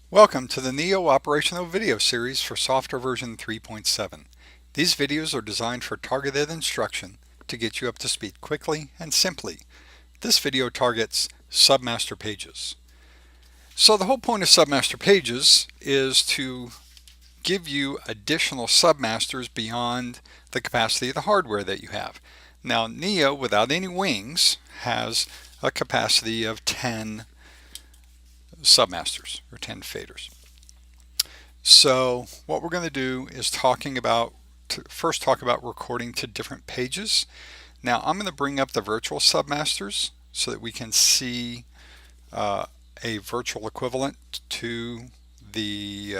Welcome to the Neo Operational Video Series for Software version 3.7. These videos are designed for targeted instruction to get you up to speed quickly and simply. This video targets Submaster Pages. So the whole point of Submaster Pages is to give you additional submasters beyond the capacity of the hardware that you have. Now Neo, without any wings, has a capacity of 10 submasters or 10 faders. So what we're going to do is first talk about recording to different pages. Now I'm going to bring up the virtual submasters so that we can see a virtual equivalent to the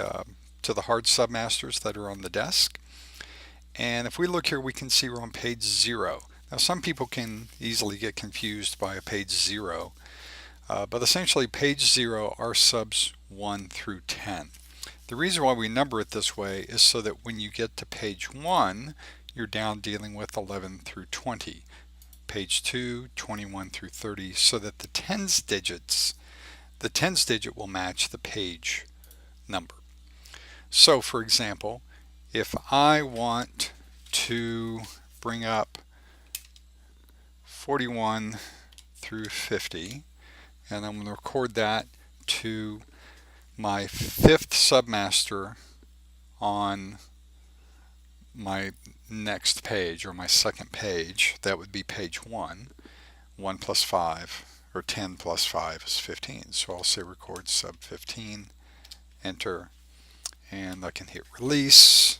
hard submasters that are on the desk. And if we look here, we can see we're on page 0. Now some people can easily get confused by a page 0, but essentially page 0 are subs 1 through 10. The reason why we number it this way is so that when you get to page 1, you're down dealing with 11 through 20. Page 2, 21 through 30, so that the tens digit will match the page number. So for example, if I want to bring up 41 through 50, and I'm going to record that to my 5th submaster on my next page, or my second page, that would be page 1. 1 plus 5, or 10 plus 5 is 15. So I'll say record sub 15, enter, and I can hit release.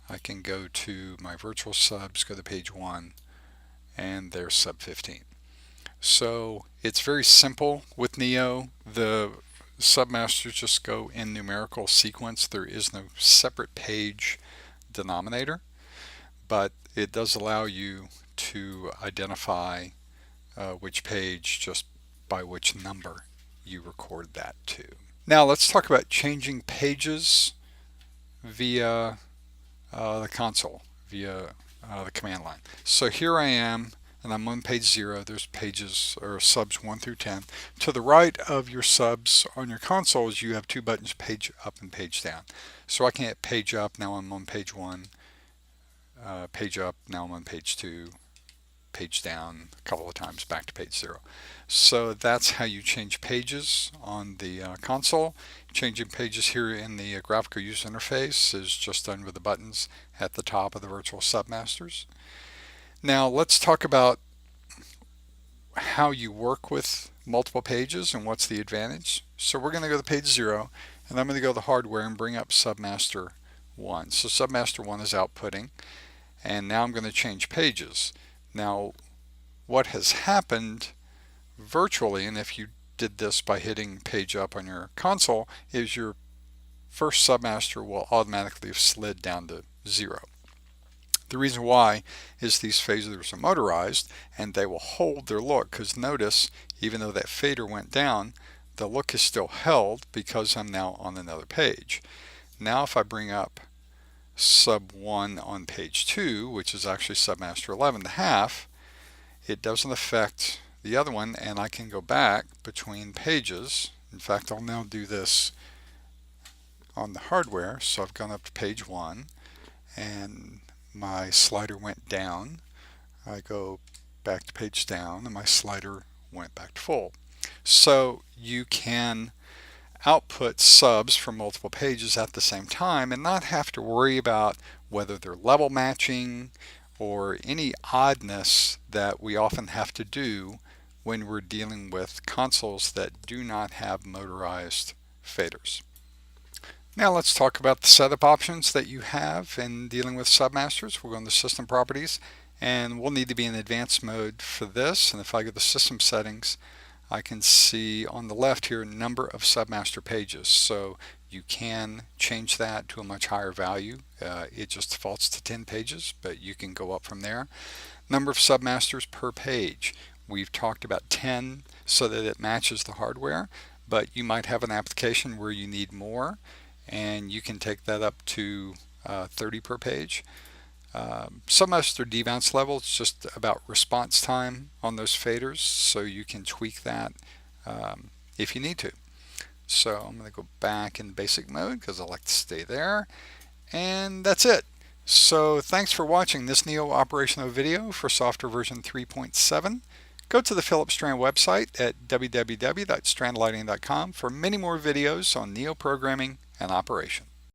I can go to my virtual subs, go to page 1, and there's sub 15. So it's very simple with Neo. The submasters just go in numerical sequence. There is no separate page denominator, but it does allow you to identify which page just by which number you record that to. Now let's talk about changing pages via the console, via the command line. So here I am, and I'm on page 0. There's pages or subs 1 through 10. To the right of your subs on your consoles, you have two buttons, page up and page down. So I can hit page up, now I'm on page 1, page up, now I'm on page 2, page down a couple of times, back to page 0. So that's how you change pages on the console. Changing pages here in the graphical user interface is just done with the buttons at the top of the virtual submasters. Now let's talk about how you work with multiple pages and what's the advantage. So we're going to go to page 0, and I'm going to go to the hardware and bring up Submaster 1. So Submaster 1 is outputting, and now I'm going to change pages. Now what has happened virtually, and if you did this by hitting page up on your console, is your first submaster will automatically have slid down to 0. The reason why is these faders are motorized, and they will hold their look, because notice, even though that fader went down, the look is still held because I'm now on another page. Now if I bring up sub 1 on page 2, which is actually submaster 11, the half, it doesn't affect the other one, and I can go back between pages. In fact, I'll now do this on the hardware. So I've gone up to page 1, and my slider went down. I go back to page down, and my slider went back to full. So you can output subs from multiple pages at the same time and not have to worry about whether they're level matching or any oddness that we often have to do when we're dealing with consoles that do not have motorized faders. Now let's talk about the setup options that you have in dealing with submasters. We'll go into System Properties, and we'll need to be in advanced mode for this. And if I go to System Settings, I can see on the left here number of submaster pages. So you can change that to a much higher value. It just defaults to 10 pages, but you can go up from there. Number of submasters per page. We've talked about 10 so that it matches the hardware, but you might have an application where you need more, and you can take that up to 30 per page. Submaster debounce level is just about response time on those faders, so you can tweak that if you need to. So I'm going to go back in basic mode because I like to stay there. And that's it. So thanks for watching this Neo operational video for software version 3.7. Go to the Philip Strand website at www.strandlighting.com for many more videos on Neo programming and operation.